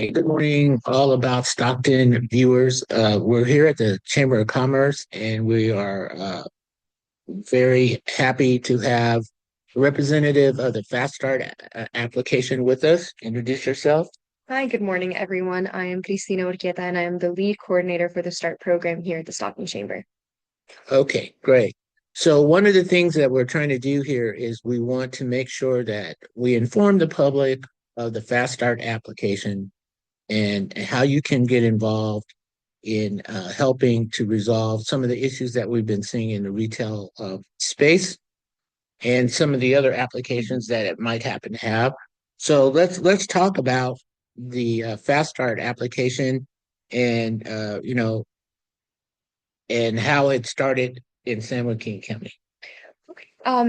Hey, good morning, all About Stockton viewers. We're here at the Chamber of Commerce, and we are very happy to have a representative of the FastStart application with us. Introduce yourself. Hi, good morning, everyone. I am Cristina Urquieta, and I am the lead coordinator for the START program here at the Stockton Chamber. Okay, great. So one of the things that we're trying to do here is we want to make sure that we inform the public of the FastStart application and how you can get involved in helping to resolve some of the issues that we've been seeing in the retail space and some of the other applications that it might happen to have. So let's talk about the Fast Start application and and how it started in San Joaquin County.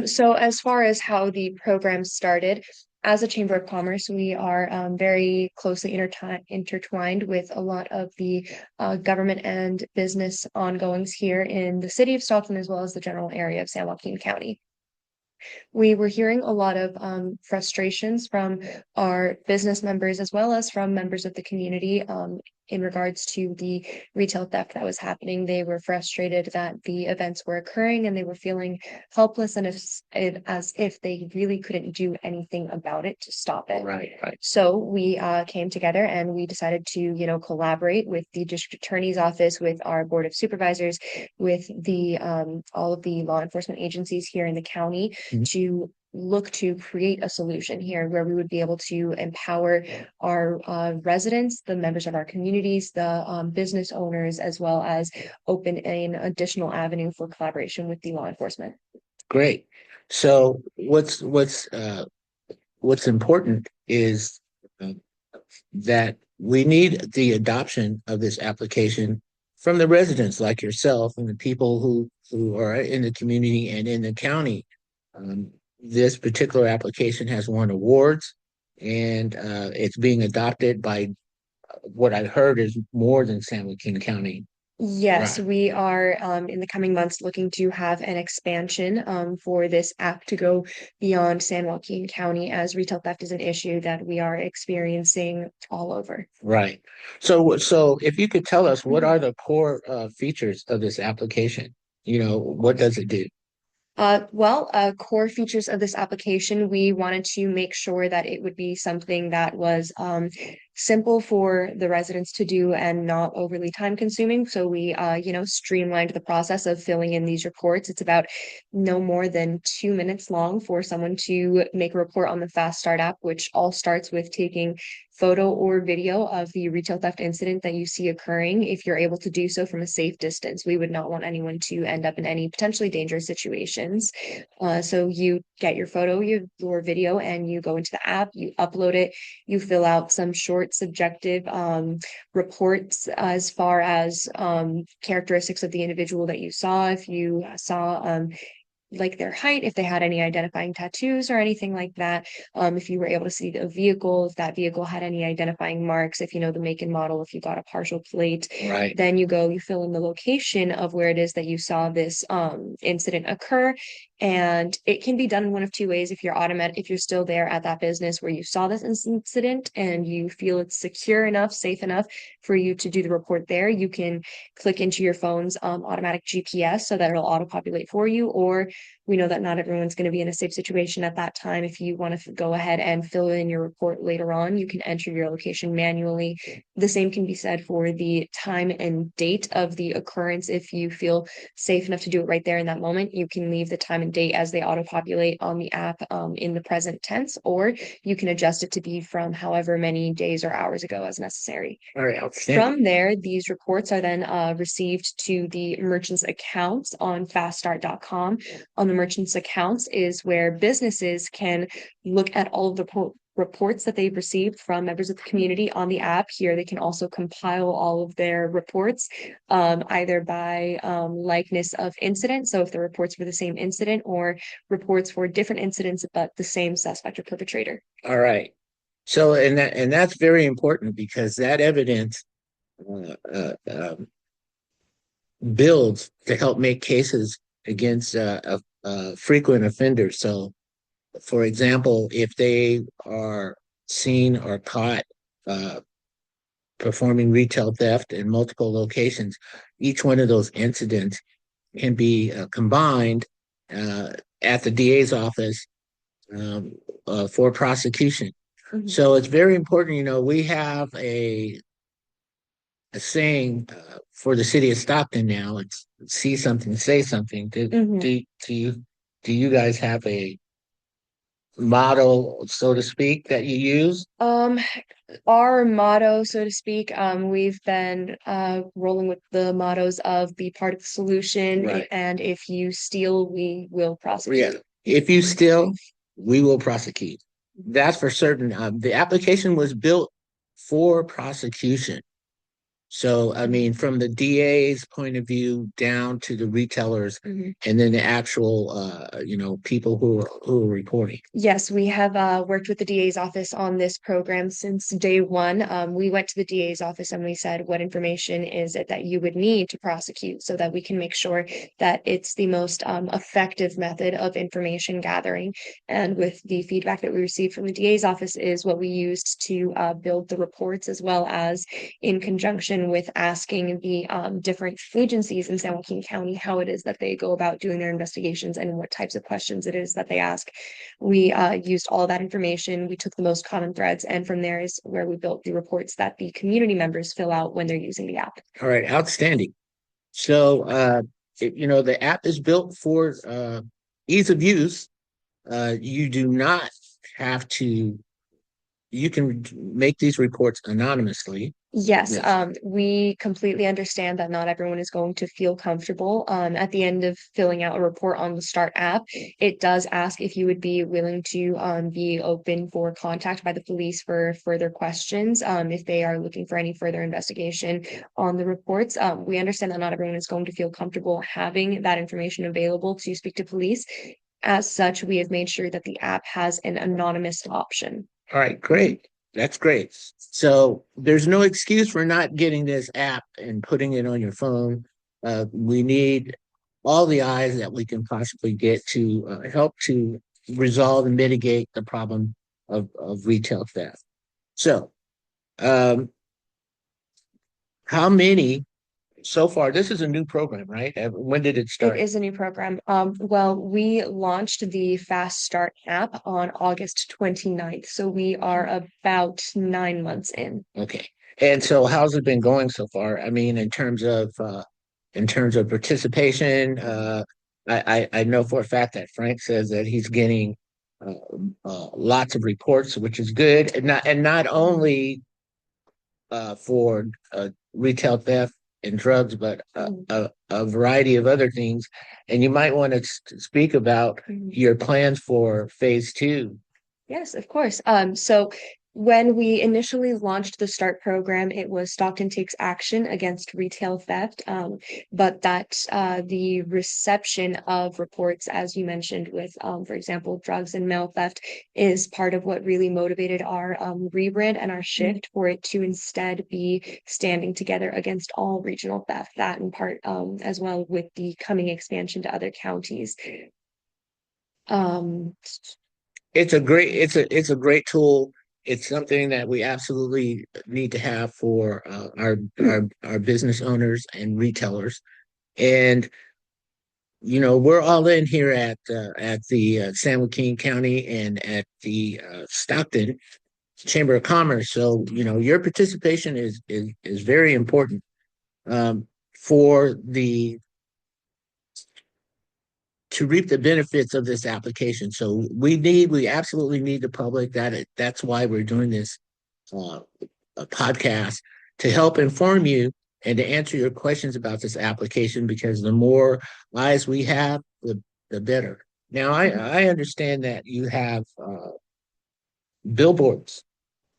So as far as how the program started, as a Chamber of Commerce, we are very closely intertwined with a lot of the government and business ongoings here in the city of Stockton, as well as the general area of San Joaquin County. We were hearing a lot of frustrations from our business members as well as from members of the community in regards to the retail theft that was happening. They were frustrated that the events were occurring and they were feeling helpless and as if they really couldn't do anything about it to stop it. Right, right. So we came together and we decided to, collaborate with the district attorney's office, with our board of supervisors, with the all of the law enforcement agencies here in the county Mhm. to look to create a solution here where we would be able to empower our residents, the members of our communities, the business owners, as well as open an additional avenue for collaboration with the law enforcement. Great. So what's important is uh, that we need the adoption of this application from the residents like yourself and the people who are in the community and in the county. This particular application has won awards, and it's being adopted by what I heard is more than San Joaquin County. Yes, Right. we are in the coming months looking to have an expansion for this app to go beyond San Joaquin County, as retail theft is an issue that we are experiencing all over. Right. So if you could tell us what are the core features of this application? What does it do? Core features of this application, we wanted to make sure that it would be something that was simple for the residents to do and not overly time consuming. So we, streamlined the process of filling in these reports. It's about no more than 2 minutes long for someone to make a report on the Fast Start app, which all starts with taking photo or video of the retail theft incident that you see occurring. If you're able to do so from a safe distance, we would not want anyone to end up in any potentially dangerous situations. So you get your photo, your video, and you go into the app, you upload it, you fill out some short subjective reports as far as characteristics of the individual that you saw. If you saw like their height, if they had any identifying tattoos or anything like that. If you were able to see the vehicle, if that vehicle had any identifying marks, if you know the make and model, if you got a partial plate, Right. then you fill in the location of where it is that you saw this incident occur. And it can be done in one of two ways. If you're still there at that business where you saw this incident and you feel it's secure enough, safe enough for you to do the report there, you can click into your phone's automatic GPS so that it'll auto populate for you. Or we know that not everyone's going to be in a safe situation at that time. If you want to go ahead and fill in your report later on, you can enter your location manually. The same can be said for the time and date of the occurrence. If you feel safe enough to do it right there in that moment, you can leave the time and date as they auto populate on the app in the present tense, or you can adjust it to be from however many days or hours ago as necessary. All right, outstanding. From there, these reports are then received to the merchant's accounts on faststart.com. On the merchant's accounts is where businesses can look at all of the reports that they've received from members of the community on the app. Here, they can also compile all of their reports, either by likeness of incident. So if the reports for the same incident or reports for different incidents, but the same suspect or perpetrator. All right. So and that's very important because that evidence uh, uh, um, builds to help make cases against frequent offenders. So, for example, if they are seen or caught uh, performing retail theft in multiple locations. Each one of those incidents can be combined uh, at the DA's office um, for prosecution. Mhm. So it's very important. We have a saying for the city of Stockton now. It's see something, say something. Mhm. Do you guys have a motto, so to speak, that you use? Um, our motto, so to speak, we've been rolling with the mottos of be part of the solution, Right. and if you steal, we will Yeah. prosecute. If you steal, we will prosecute. That's for certain. The application was built for prosecution. So, I mean, from the DA's point of view down to the retailers Mhm. and then the actual, people who are reporting. Yes, we have worked with the DA's office on this program since day one. We went to the DA's office and we said, what information is it that you would need to prosecute so that we can make sure that it's the most effective method of information gathering. And with the feedback that we received from the DA's office is what we used to build the reports, as well as in conjunction with asking the different agencies in San Joaquin County how it is that they go about doing their investigations and what types of questions it is that they ask. We used all that information. We took the most common threads, and from there is where we built the reports that the community members fill out when they're using the app. All right, outstanding. So, the app is built for ease of use. You do not have to, you can make these reports anonymously. Yes, Yes. we completely understand that not everyone is going to feel comfortable. At the end of filling out a report on the Start app, it does ask if you would be willing to be open for contact by the police for further questions, if they are looking for any further investigation on the reports. We understand that not everyone is going to feel comfortable having that information available to speak to police. As such, we have made sure that the app has an anonymous option. All right, great. That's great. So there's no excuse for not getting this app and putting it on your phone. We need all the eyes that we can possibly get to help to resolve and mitigate the problem of retail theft. So, um, how many so far? This is a new program, right? When did it It start? is a new program. Well, we launched the FastStaart app on August 29th, so we are about 9 months in. Okay. And so how's it been going so far? I mean, in terms of participation, I know for a fact that Frank says that he's getting uh, lots of reports, which is good, and not only for retail theft and drugs, but Mhm. a variety of other things. And you might want to speak about Mhm. your plans for phase two. Yes, of course. So when we initially launched the START program, it was Stockton Takes Action Against Retail Theft. But that the reception of reports, as you mentioned, with, for example, drugs and mail theft, is part of what really motivated our rebrand and our shift for it to instead be standing together against all regional theft. That in part, as well with the coming expansion to other counties. Um, It's a great tool. It's something that we absolutely need to have for our business owners and retailers. And we're all in here at the San Joaquin County and at the Stockton Chamber of Commerce. So your participation is very important um, for the to reap the benefits of this application. So we absolutely need the public. That's why we're doing this uh, a podcast to help inform you and to answer your questions about this application. Because the more eyes we have, the better. Now, I understand that you have billboards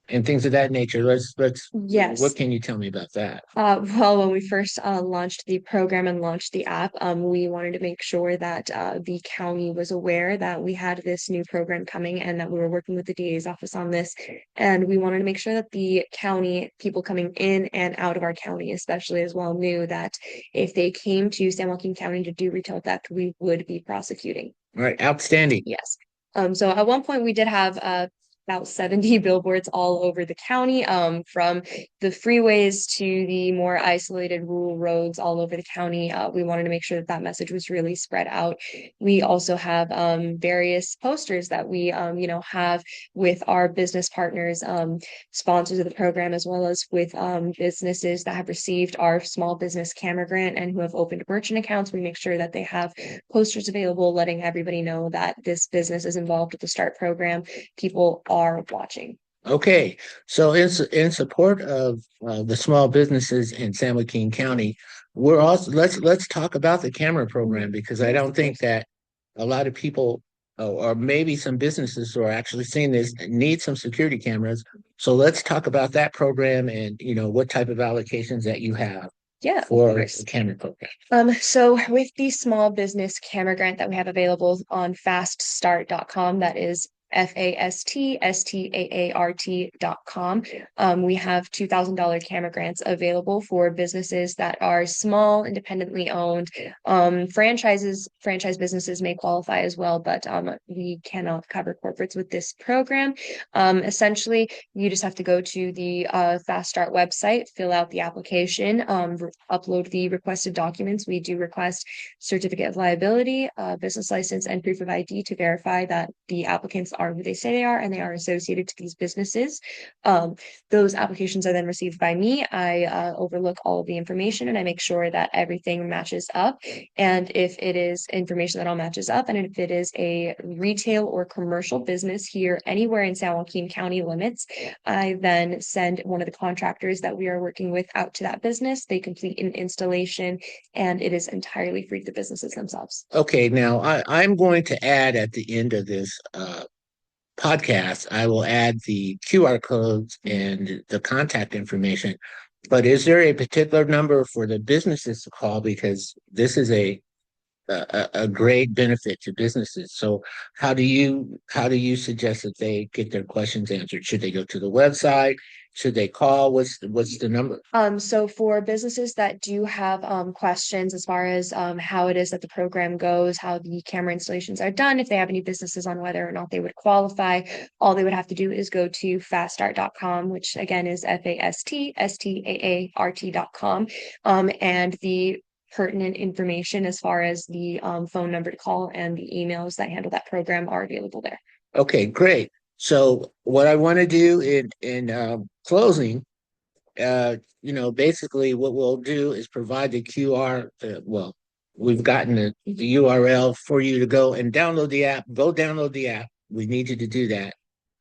and things of that nature. What yes. can you tell me about that? Well, when we first launched the program and launched the app, we wanted to make sure that the county was aware that we had this new program coming and that we were working with the DA's office on this. And we wanted to make sure that the county, people coming in and out of our county, especially as well, knew that if they came to San Joaquin County to do retail theft, we would be prosecuting. All right, outstanding. Yes. So at one point we did have about 70 billboards all over the county, from the freeways to the more isolated rural roads all over the county. We wanted to make sure that that message was really spread out. We also have various posters that we, have with our business partners, sponsors of the program, as well as with businesses that have received our small business camera grant and who have opened merchant accounts. We make sure that they have posters available, letting everybody know that this business is involved with the START program. People are watching. Okay, so in support of the small businesses in San Joaquin County, we're also let's talk about the camera program because I Yes, don't of think course. that a lot of people or maybe some businesses who are actually seeing this need some security cameras. So let's talk about that program and what type of allocations that you have Yeah, of for the course. camera program. So with the small business camera grant that we have available on faststart.com, that is FastStaart.com. We have $2,000 camera grants available for businesses that are small, independently owned. Franchise businesses may qualify as well, but we cannot cover corporates with this program. Essentially, you just have to go to the Fast Start website, fill out the application, upload the requested documents. We do request certificate of liability, business license, and proof of ID to verify that the applicants are who they say they are and they are associated to these businesses. Those applications are then received by me. I overlook all of the information and I make sure that everything matches up. And if it is information that all matches up, and if it is a retail or commercial business here anywhere in San Joaquin County limits, I then send one of the contractors that we are working with out to that business. They complete an installation and it is entirely free to the businesses themselves. Okay, now I'm going to add at the end of this podcast, I will add the QR codes and the contact information. But is there a particular number for the businesses to call? Because this is a great benefit to businesses. So how do you suggest that they get their questions answered? Should they go to the website? Should they call? What's the number? So for businesses that do have questions as far as how it is that the program goes, how the camera installations are done, if they have any businesses on whether or not they would qualify, all they would have to do is go to faststart.com, which again is FastStaart.com, and the pertinent information as far as the phone number to call and the emails that handle that program are available there. Okay, great. So what I want to do in closing, basically what we'll do is provide the QR. Well, we've gotten the URL for you to go and download the app. Go download the app. We need you to do that.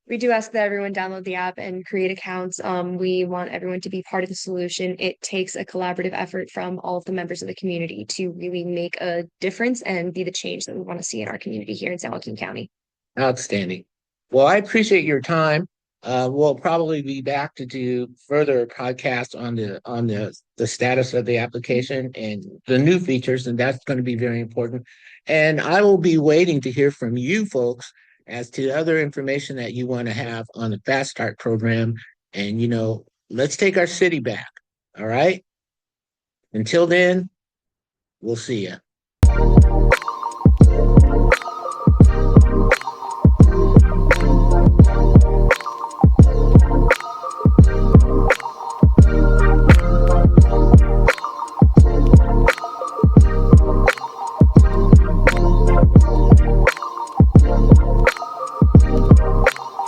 We do ask that everyone download the app and create accounts. We want everyone to be part of the solution. It takes a collaborative effort from all of the members of the community to really make a difference and be the change that we want to see in our community here in San Joaquin County. Outstanding. Well, I appreciate your time. We'll probably be back to do further podcasts on the status of the application and the new features, and that's going to be very important. And I will be waiting to hear from you folks as to other information that you want to have on the Fast Start program. And let's take our city back. All right. Until then, we'll see you.